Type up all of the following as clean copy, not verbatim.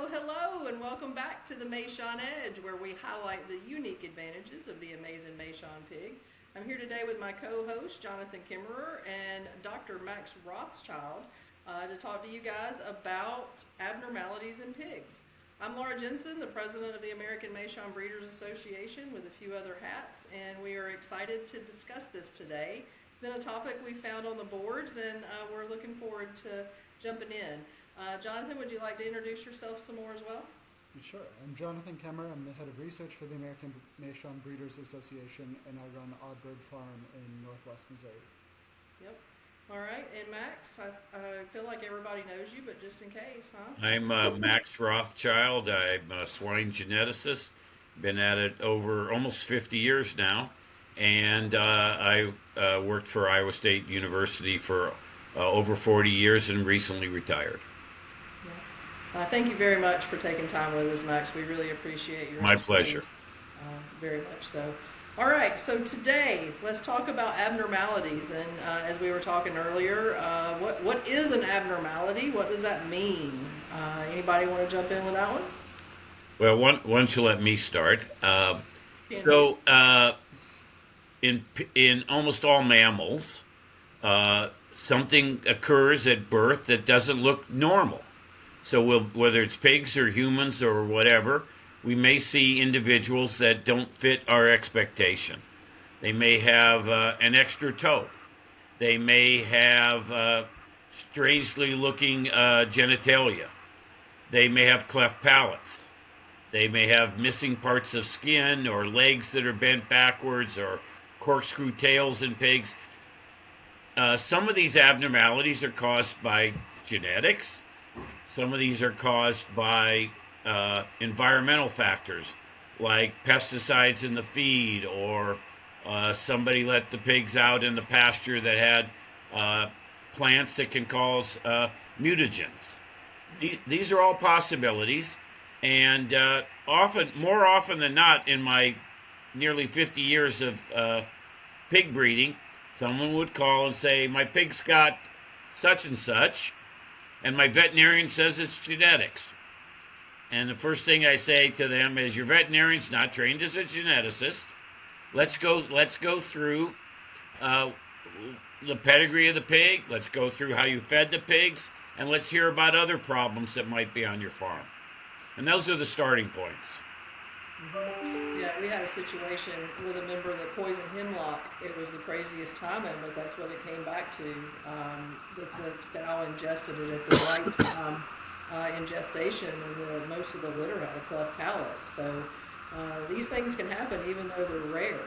Hello, and welcome back to the Meishan Edge, where we highlight the unique advantages of the amazing Meishan pig. I'm here today with my co-host, Jonathan Kemmerer, and Dr. Max Rothschild to talk to you guys about abnormalities in pigs. I'm Laura Jensen, the president of the American Meishan Breeders Association, with a few other hats, and we are excited to discuss this today. It's been a topic we found on the boards, and we're looking forward to jumping in. Jonathan, would you like to introduce yourself some more as well? Sure. I'm Jonathan Kemmerer. I'm the head of research for the American Meishan Breeders Association, and I run our bird farm in Northwest Missouri. Yep. All right. And Max, I feel like everybody knows you, but just in case, huh? I'm Max Rothschild. I'm a swine geneticist. Been at it over almost 50 years now, and I worked for Iowa State University for over 40 years and recently retired. Thank you very much for taking time with us, Max. We really appreciate your My expertise. pleasure. Very much so. All right, so today let's talk about abnormalities. And as we were talking earlier, what is an abnormality? What does that mean? Anybody want to jump in with that one? Well, why don't you let me start? In almost all mammals, something occurs at birth that doesn't look normal. So whether it's pigs or humans or whatever, we may see individuals that don't fit our expectation. They may have an extra toe. They may have strangely looking genitalia. They may have cleft palates. They may have missing parts of skin or legs that are bent backwards or corkscrew tails in pigs. Some of these abnormalities are caused by genetics. Some of these are caused by environmental factors like pesticides in the feed, or somebody let the pigs out in the pasture that had plants that can cause mutagens. These are all possibilities, and more often than not, in my nearly 50 years of pig breeding, someone would call and say, my pig's got such and such, and my veterinarian says it's genetics. And the first thing I say to them is, your veterinarian's not trained as a geneticist. Let's go through the pedigree of the pig. Let's go through how you fed the pigs, and let's hear about other problems that might be on your farm. And those are the starting points. Yeah, we had a situation with a member that poisoned hemlock. It was the craziest timing, but that's what it came back to. The sow ingested it at the right time in gestation, and most of the litter had a cleft palate. So these things can happen even though they're rare.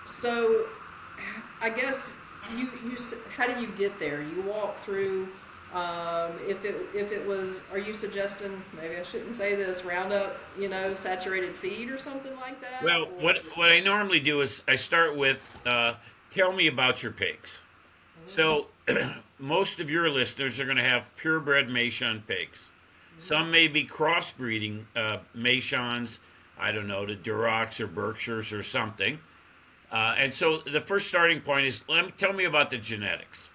So I guess you how do you get there? You walk through. If it was, are you suggesting, maybe I shouldn't say this, Roundup, saturated feed or something like that? Well, what I normally do is I start with, tell me about your pigs. So most of your listeners are going to have purebred Meishan pigs. Some may be crossbreeding Meishans, I don't know, to Durocs or Berkshires or something. And so the first starting point is, tell me about the genetics.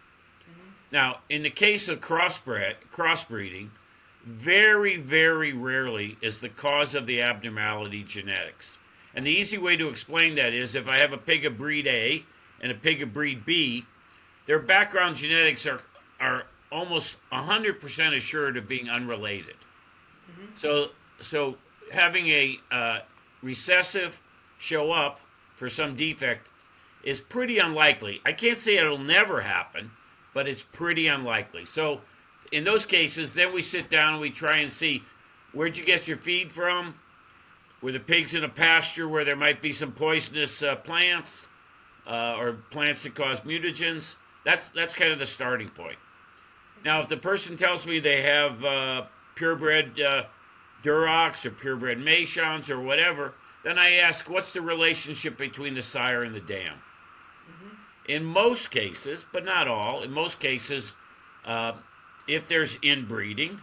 Now, in the case of crossbreeding, very, very rarely is the cause of the abnormality genetics. And the easy way to explain that is, if I have a pig of breed A and a pig of breed B, their background genetics are almost 100% assured of being unrelated. So having a recessive show up for some defect is pretty unlikely. I can't say it'll never happen, but it's pretty unlikely. So in those cases, then we sit down and we try and see, where'd you get your feed from? Were the pigs in a pasture where there might be some poisonous plants or plants that cause mutagens? That's kind of the starting point. Now, if the person tells me they have purebred Durocs or purebred Meishans or whatever, then I ask, what's the relationship between the sire and the dam? In most cases, but not all, in most cases, if there's inbreeding,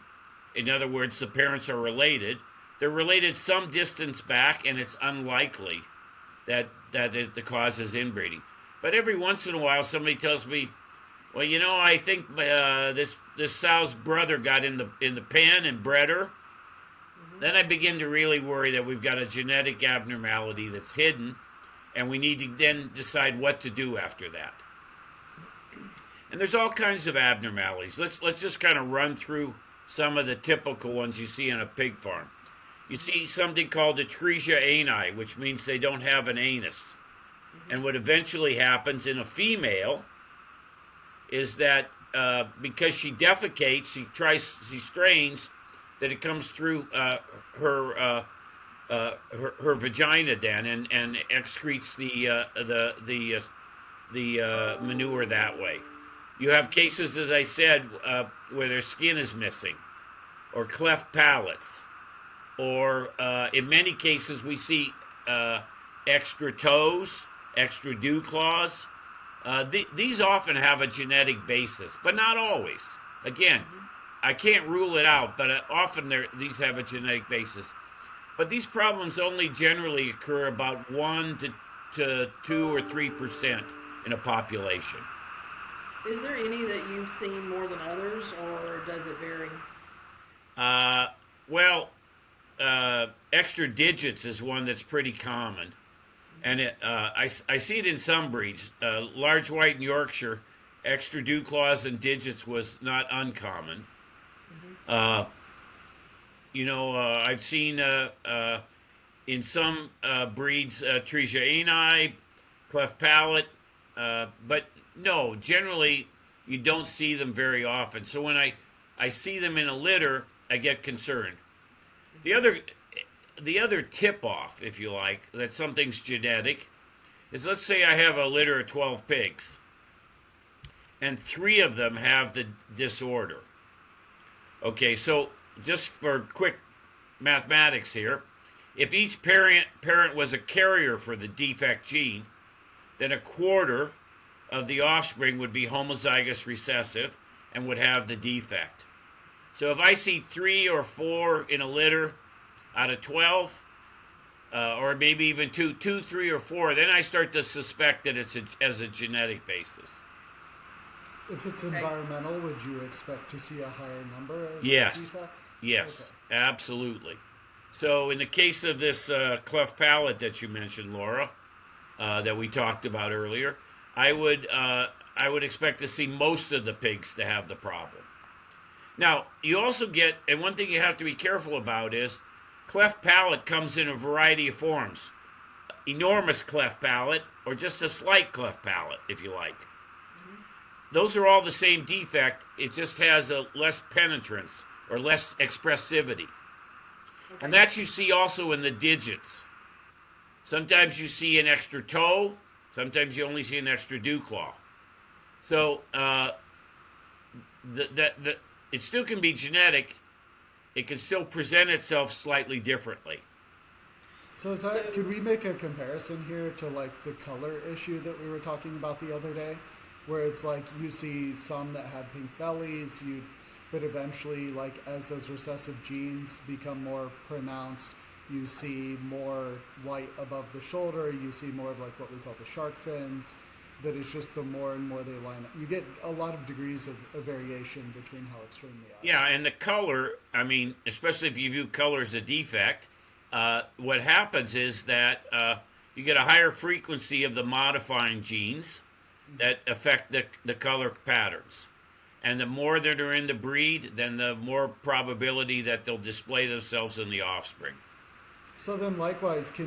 in other words, the parents are related, they're related some distance back, and it's unlikely that the cause is inbreeding. But every once in a while, somebody tells me, Well, I think this sow's brother got in the pen and bred her. Then I begin to really worry that we've got a genetic abnormality that's hidden, and we need to then decide what to do after that. And there's all kinds of abnormalities. Let's just kind of run through some of the typical ones you see in a pig farm. You see something called atresia ani, which means they don't have an anus. And what eventually happens in a female is that because she defecates, she strains, that it comes through her vagina then and excretes the manure that way. You have cases, as I said, where their skin is missing, or cleft palates, or in many cases we see extra toes, extra dew claws. These often have a genetic basis, but not always. Again, I can't rule it out, but often these have a genetic basis. But these problems only generally occur about 1 to 2 or 3% in a population. Is there any that you've seen more than others, or does it vary? Extra digits is one that's pretty common. And I see it in some breeds. Large white in Yorkshire, extra dew claws and digits was not uncommon. I've seen in some breeds atresia ani, cleft palate, but no, generally you don't see them very often. So when I see them in a litter, I get concerned. The other tip-off, if you like, that something's genetic is, let's say I have a litter of 12 pigs, and 3 of them have the disorder. Okay, so just for quick mathematics here, if each parent was a carrier for the defect gene, then a quarter of the offspring would be homozygous recessive and would have the defect. So if I see 3 or 4 in a litter out of 12, or maybe even 2, 3, or 4, then I start to suspect that it's as a genetic basis. If it's environmental, would you expect to see a higher number of Yes. defects? Yes, Okay. absolutely. So in the case of this cleft palate that you mentioned, Laura, that we talked about earlier, I would expect to see most of the pigs to have the problem. Now, you also get, and one thing you have to be careful about is, cleft palate comes in a variety of forms. Enormous cleft palate, or just a slight cleft palate, if you like. Those are all the same defect, it just has a less penetrance, or less expressivity. Okay. And that you see also in the digits. Sometimes you see an extra toe, sometimes you only see an extra dew claw. So, it still can be genetic, it can still present itself slightly differently. So could we make a comparison here to like the color issue that we were talking about the other day, where it's like you see some that have pink bellies, but eventually, like as those recessive genes become more pronounced, you see more white above the shoulder, you see more of like what we call the shark fins, that it's just the more and more they line up. You get a lot of degrees of variation between how extreme they are. Yeah, and the color, I mean, especially if you view color as a defect, what happens is that you get a higher frequency of the modifying genes that affect the color patterns. And the more that are in the breed, then the more probability that they'll display themselves in the offspring. So then likewise, if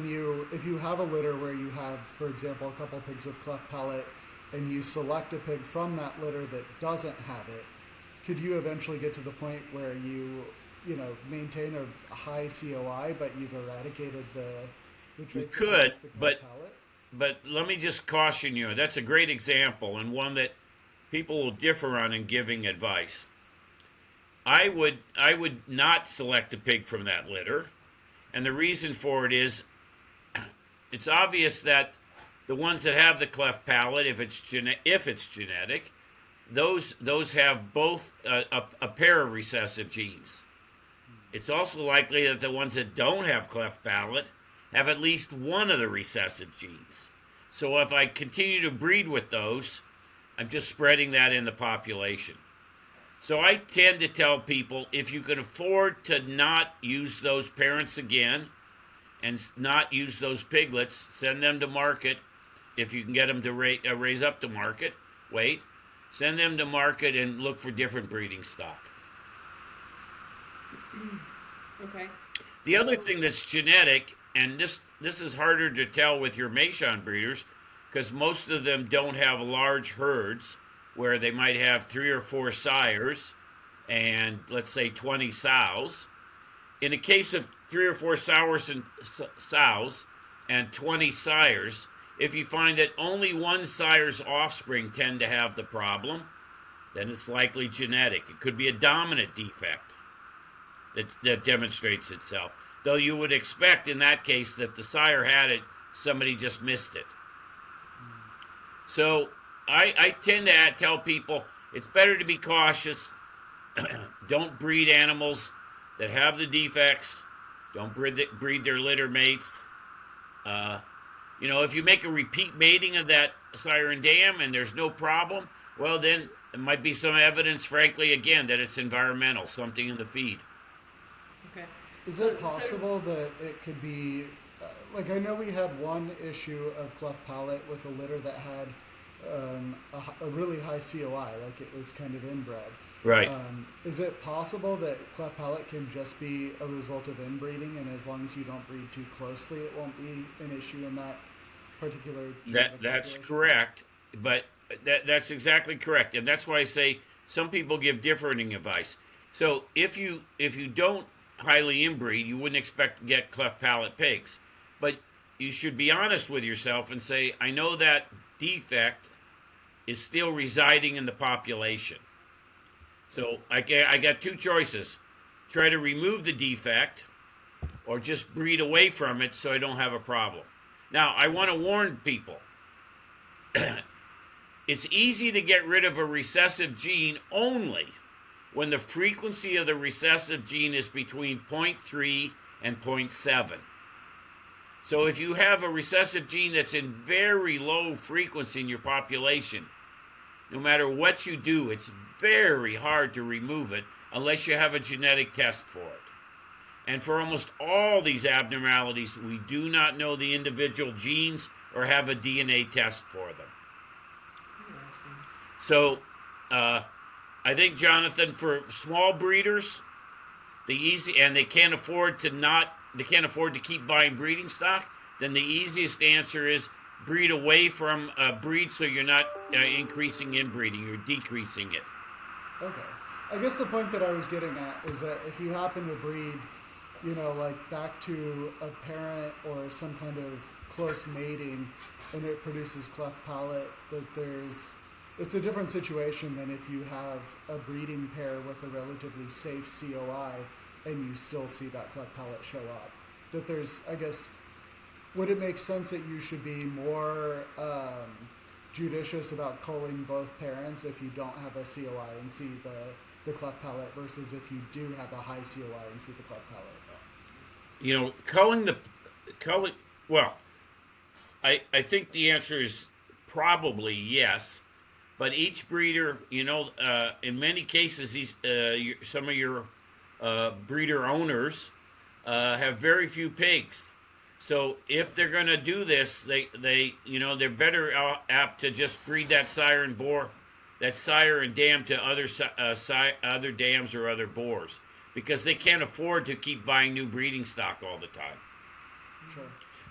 you have a litter where you have, for example, a couple pigs with cleft palate, and you select a pig from that litter that doesn't have it, could you eventually get to the point where you maintain a high COI, but you've eradicated the traits You that could, cause the cleft palate? but let me just caution you. That's a great example, and one that people will differ on in giving advice. I would not select a pig from that litter. And the reason for it is, it's obvious that the ones that have the cleft palate, if it's genetic, those have both a pair of recessive genes. It's also likely that the ones that don't have cleft palate have at least one of the recessive genes. So if I continue to breed with those, I'm just spreading that in the population. So I tend to tell people, if you can afford to not use those parents again and not use those piglets, send them to market. If you can get them to raise up to market, wait, send them to market and look for different breeding stock. Okay. The other thing that's genetic, and this is harder to tell with your Meishan breeders, because most of them don't have large herds where they might have 3 or 4 sires and, let's say, 20 sows. In a case of 3 or 4 sows and 20 sires, if you find that only one sire's offspring tend to have the problem, then it's likely genetic. It could be a dominant defect that demonstrates itself. Though you would expect in that case that the sire had it, somebody just missed it. So I tend to tell people it's better to be cautious. Don't breed animals that have the defects. Don't breed their litter mates. If you make a repeat mating of that sire and dam and there's no problem, well, then there might be some evidence, frankly, again, that it's environmental, something in the feed. Okay. Is it possible that it could be, I know we had one issue of cleft palate with a litter that had a really high COI, like it was kind of inbred. Right. Is it possible that cleft palate can just be a result of inbreeding, and as long as you don't breed too closely, it won't be an issue in that particular That's correct, but that's exactly correct, and that's why I say some people give differing advice. So if you don't highly inbreed, you wouldn't expect to get cleft palate pigs, but you should be honest with yourself and say, I know that defect is still residing in the population. So I got 2 choices: try to remove the defect, or just breed away from it so I don't have a problem. Now, I want to warn people. It's easy to get rid of a recessive gene only when the frequency of the recessive gene is between 0.3 and 0.7. So if you have a recessive gene that's in very low frequency in your population, no matter what you do, it's very hard to remove it unless you have a genetic test for it. And for almost all these abnormalities, we do not know the individual genes or have a DNA test for them. So I think, Jonathan, for small breeders, they can't afford to keep buying breeding stock, then the easiest answer is breed away from breed, so you're not increasing inbreeding, you're decreasing it. Okay. I guess the point that I was getting at is that if you happen to breed, back to a parent or some kind of close mating, and it produces cleft palate, that it's a different situation than if you have a breeding pair with a relatively safe COI and you still see that cleft palate show up. That there's, I guess, would it make sense that you should be more judicious about culling both parents if you don't have a COI and see the cleft palate versus if you do have a high COI and see the cleft palate? I think the answer is probably yes, but each breeder, in many cases, some of your breeder owners have very few pigs. So if they're going to do this, they're better apt to just breed that sire and dam to other dams or other boars, because they can't afford to keep buying new breeding stock all the time. Sure.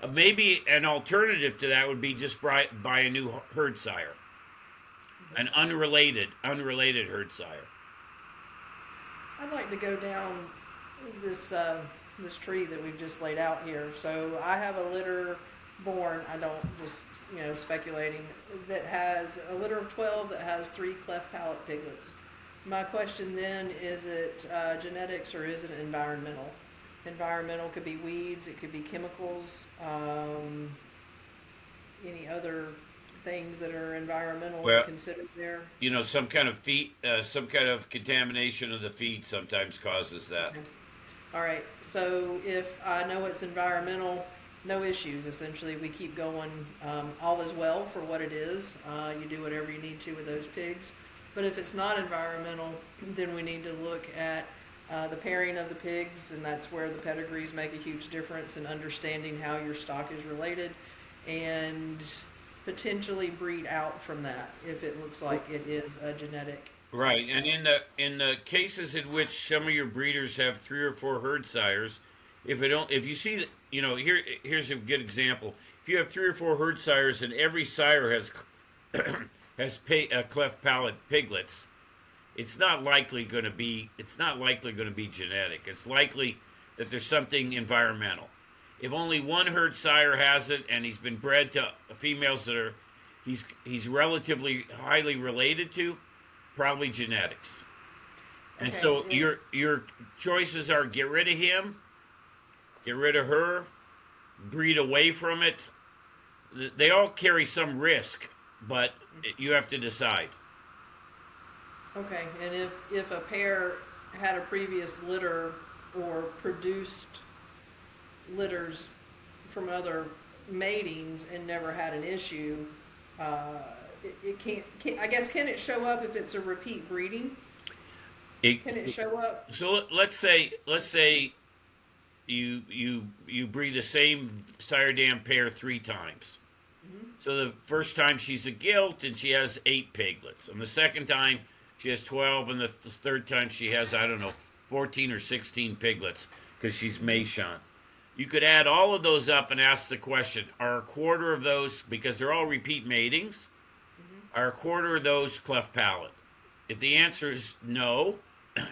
Maybe an alternative to that would be just buy a new herd sire, an unrelated herd sire. I'd like to go down this tree that we've just laid out here. So I have a litter born, I don't just, speculating, that has a litter of 12 that has 3 cleft palate piglets. My question then, is it genetics or is it environmental? Environmental could be weeds, it could be chemicals, any other things that are environmental considered there? Some kind of feed, some kind of contamination of the feed sometimes causes that. Okay. All right, so if I know it's environmental, no issues. Essentially, we keep going. All is well for what it is. You do whatever you need to with those pigs. But if it's not environmental, then we need to look at the pairing of the pigs, and that's where the pedigrees make a huge difference in understanding how your stock is related, and potentially breed out from that if it looks like it is a genetic. Right, and in the cases in which some of your breeders have 3 or 4 herd sires, if you see that, here's a good example. If you have 3 or 4 herd sires and every sire has cleft palate piglets, it's not likely going to be genetic. It's likely that there's something environmental. If only one herd sire has it and he's been bred to females that he's relatively highly related to, probably genetics. And Okay, so yeah. your choices are get rid of him, get rid of her, breed away from it. They all carry some risk, but you have to decide. Okay, and if a pair had a previous litter or produced litters from other matings and never had an issue, it can't, I guess, can it show up if it's a repeat breeding? Can it show up? So let's say you breed the same sire dam pair 3 times. So the first time she's a gilt and she has 8 piglets, and the second time she has 12, and the third time she has, I don't know, 14 or 16 piglets because she's Meishan. You could add all of those up and ask the question: are a quarter of those, because they're all repeat matings, are a quarter of those cleft palate? If the answer is no,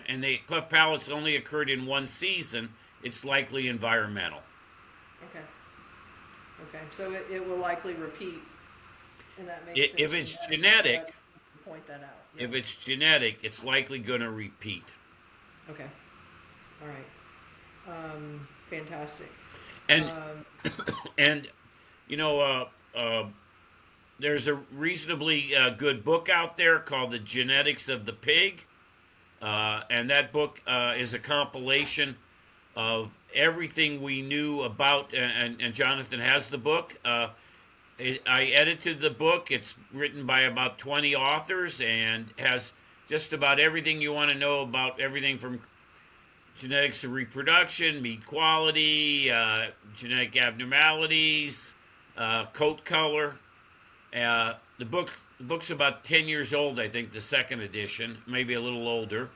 and the cleft palates only occurred in 1 season, it's likely environmental. Okay. Okay, so it will likely repeat, and that makes sense. If it's genetic, I just wanted to point that out. if it's genetic, it's likely going to repeat. Okay. All right. Fantastic. And and there's a reasonably good book out there called The Genetics of the Pig, and that book is a compilation of everything we knew about, and Jonathan has the book. I edited the book. It's written by about 20 authors and has just about everything you want to know about everything from genetics of reproduction, meat quality, genetic abnormalities, coat color. The book's about 10 years old, I think, the second edition, maybe a little older.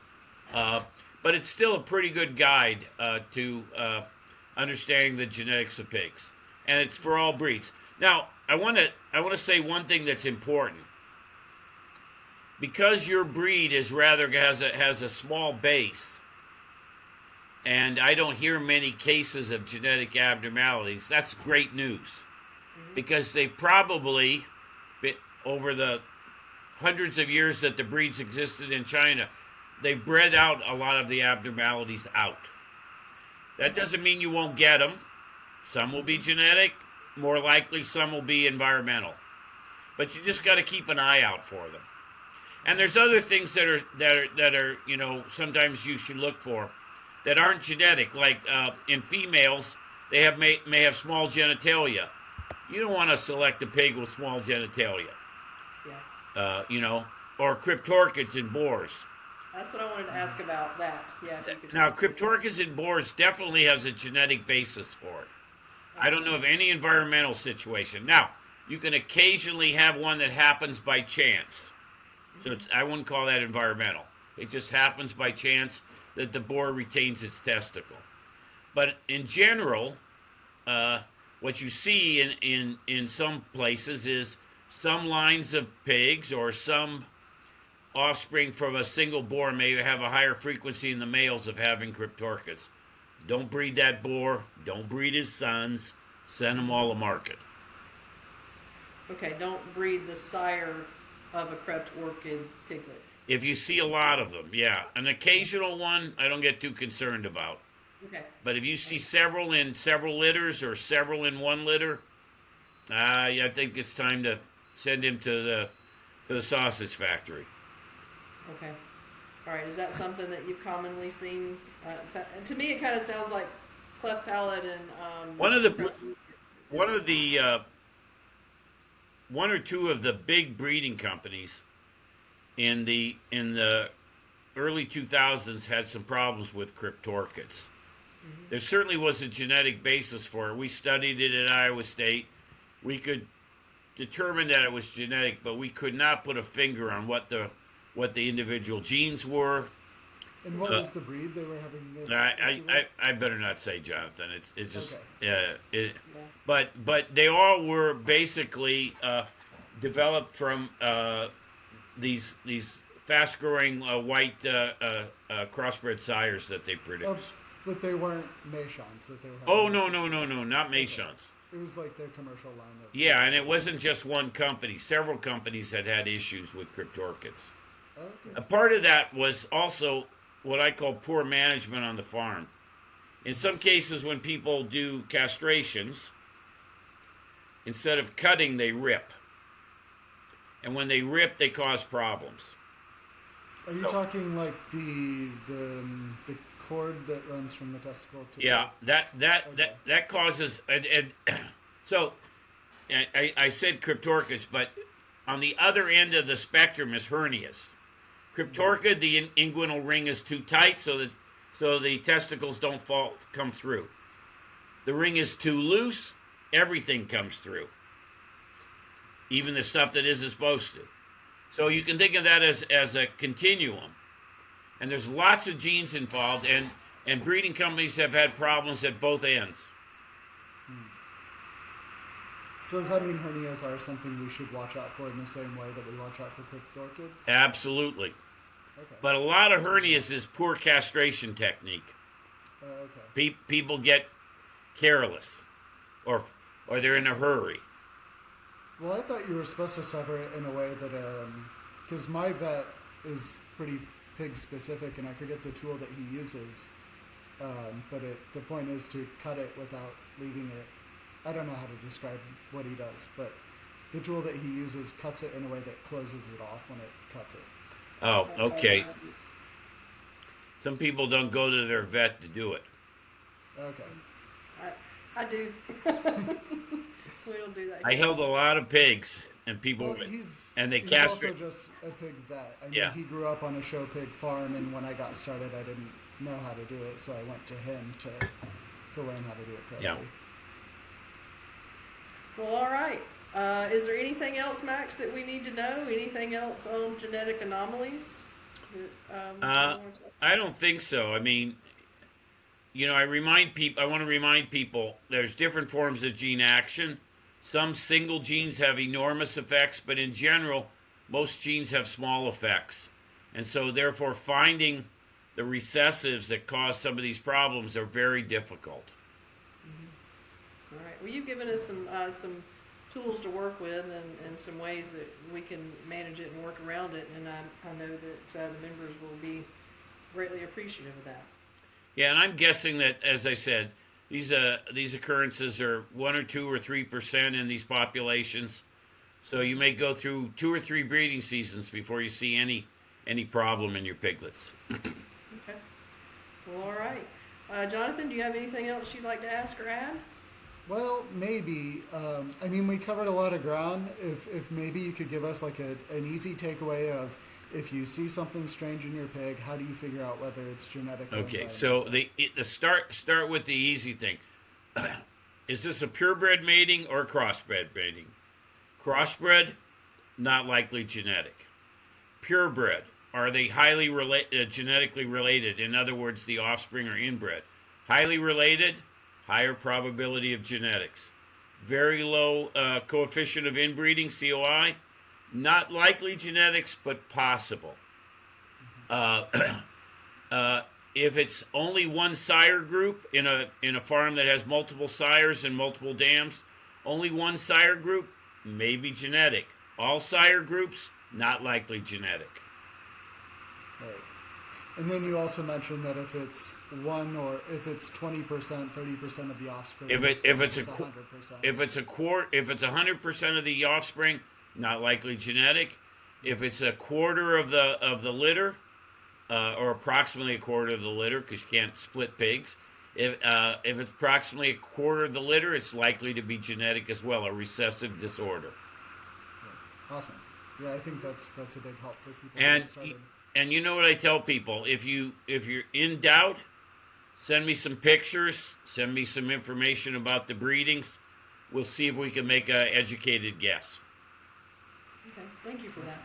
But it's still a pretty good guide to understanding the genetics of pigs, and it's for all breeds. Now, I want to say one thing that's important. Because your breed has a small base, and I don't hear many cases of genetic abnormalities, that's great news, because they probably, over the hundreds of years that the breeds existed in China, they've bred out a lot of the abnormalities out. That doesn't mean you won't get them. Some will be genetic, more likely some will be environmental. But you just got to keep an eye out for them. And there's other things that are sometimes you should look for that aren't genetic, like in females, they may have small genitalia. You don't want to select a pig with small genitalia. Yeah. Or cryptorchids in boars. That's what I wanted to ask about that. Yeah. If you could Now, talk to us. cryptorchids in boars definitely has a genetic basis for it. I don't know of any environmental situation. Now, you can occasionally have one that happens by chance. So I wouldn't call that environmental. It just happens by chance that the boar retains its testicle. But in general, what you see in some places is some lines of pigs or some offspring from a single boar may have a higher frequency in the males of having cryptorchids. Don't breed that boar. Don't breed his sons. Send them all to market. Okay, don't breed the sire of a crept orchid piglet. If you see a lot of them, yeah. An occasional one, I don't get too concerned about. Okay. But if you see several in several litters or several in one litter, I think it's time to send him to the sausage factory. Okay. All right. Is that something that you've commonly seen? To me, it kind of sounds like cleft palate and One of the one of the one or two of the big breeding companies in the early 2000s had some problems with cryptorchids. There certainly was a genetic basis for it. We studied it at Iowa State. We could determine that it was genetic, but we could not put a finger on what the individual genes were. And what was the breed they were having this issue with? I better not say, Jonathan. It's just Okay. but they all were basically developed from these fast growing white crossbred sires that they produced. But they weren't Meishans that they were having. Oh this no, issue. not Meishans. It was like their commercial line of. Yeah, and it wasn't just one company. Several companies had issues with cryptorchids. Okay. A part of that was also what I call poor management on the farm. In some cases, when people do castrations, instead of cutting, they rip. And when they rip, they cause problems. Are you talking like the cord that runs from the testicle to? Yeah, that causes. So, I said cryptorchids, but on the other end of the spectrum is hernias. Cryptorchid, the inguinal ring is too tight, so the testicles don't come through. The ring is too loose, everything comes through, even the stuff that isn't supposed to. So you can think of that as a continuum, and there's lots of genes involved, and breeding companies have had problems at both ends. So does that mean hernias are something we should watch out for in the same way that we watch out for cryptorchids? Absolutely. Okay. But a lot of hernias is poor castration technique. Okay. People get careless, or they're in a hurry. Well, I thought you were supposed to sever it in a way that, because my vet is pretty pig specific, and I forget the tool that he uses. But the point is to cut it without leaving it. I don't know how to describe what he does, but the tool that he uses cuts it in a way that closes it off when it cuts it. Oh, okay. Some people don't go to their vet to do it. Okay. I do. We don't do that. I held a lot of pigs, and people, Well, and they he's castrate. also just a pig vet. I mean, Yeah. he grew up on a show pig farm, and when I got started, I didn't know how to do it, so I went to him to learn how to do it correctly. Yeah. Well, all right. Is there anything else, Max, that we need to know? Anything else on genetic anomalies? I don't think so. I mean, I want to remind people there's different forms of gene action. Some single genes have enormous effects, but in general, most genes have small effects. And so therefore finding the recessives that cause some of these problems are very difficult. All right. Well, you've given us some tools to work with and some ways that we can manage it and work around it, and I know that the members will be greatly appreciative of that. Yeah, and I'm guessing that, as I said, these occurrences are 1 or 2 or 3% in these populations. So you may go through 2 or 3 breeding seasons before you see any problem in your piglets. Okay. Well, all right. Jonathan, do you have anything else you'd like to ask or add? Well, maybe. I mean, we covered a lot of ground. If maybe you could give us like an easy takeaway of if you see something strange in your pig, how do you figure out whether it's genetic or Okay, so the start with the easy thing. Is this a purebred mating or crossbred mating? Crossbred, not likely genetic. Purebred, are they highly genetically related? In other words, the offspring are inbred. Highly related, higher probability of genetics. Very low coefficient of inbreeding, COI, not likely genetics, but possible. If it's only one sire group in a farm that has multiple sires and multiple dams, only one sire group, maybe genetic. All sire groups, not likely genetic. Right. And then you also mentioned that if it's one or if it's 20%, 30% of the offspring, If it's 100%. If it's 100% of the offspring, not likely genetic. If it's a quarter of the litter, or approximately a quarter of the litter, because you can't split pigs, If it's approximately a quarter of the litter, it's likely to be genetic as well, a recessive disorder. Awesome. Yeah, I think that's a big help for people And getting started. and you know what I tell people? If you're in doubt, send me some pictures, send me some information about the breedings. We'll see if we can make an educated guess. Okay, thank you for that.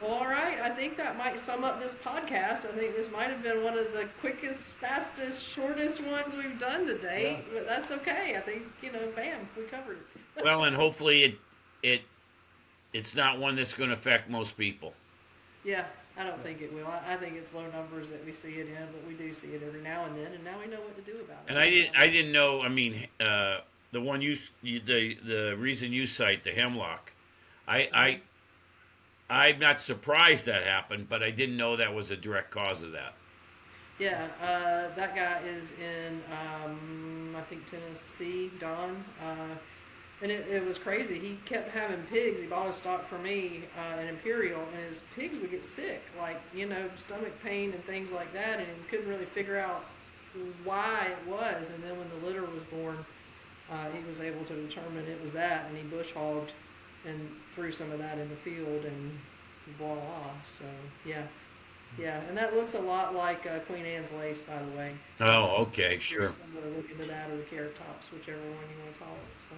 Well, all right, I think that might sum up this podcast. I think this might have been one of the quickest, fastest, shortest ones we've done today, Yeah. but that's okay. I think, bam, we covered it. Well, and hopefully it's not one that's going to affect most people. Yeah, I don't think it will. I think it's low numbers that we see it in, but we do see it every now and then, and now we know what to do about it. And I didn't know. I mean, the one the reason you cite the hemlock, I'm not surprised that happened, but I didn't know that was a direct cause of that. Yeah, that guy is in, I think Tennessee, Don. And it was crazy. He kept having pigs. He bought a stock for me, an Imperial, and his pigs would get sick, like, stomach pain and things like that, and he couldn't really figure out why it was. And then when the litter was born, he was able to determine it was that, and he bush hogged and threw some of that in the field, and voila. So, yeah. Yeah, and that looks a lot like Queen Anne's lace, by the way. Oh, okay, sure. Similar looking to that, or the carrot tops, whichever one you want to call it. So,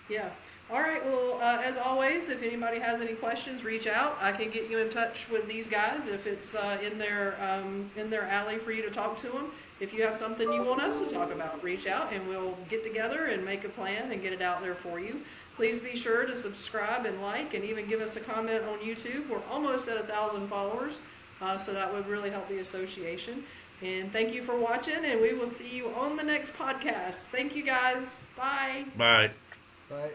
yeah. All right. Well, as always, if anybody has any questions, reach out. I can get you in touch with these guys if it's in their alley for you to talk to them. If you have something you want us to talk about, reach out and we'll get together and make a plan and get it out there for you. Please be sure to subscribe and like and even give us a comment on YouTube. We're almost at 1,000 followers, so that would really help the association. And thank you for watching, and we will see you on the next podcast. Thank you, guys. Bye. Bye. Bye.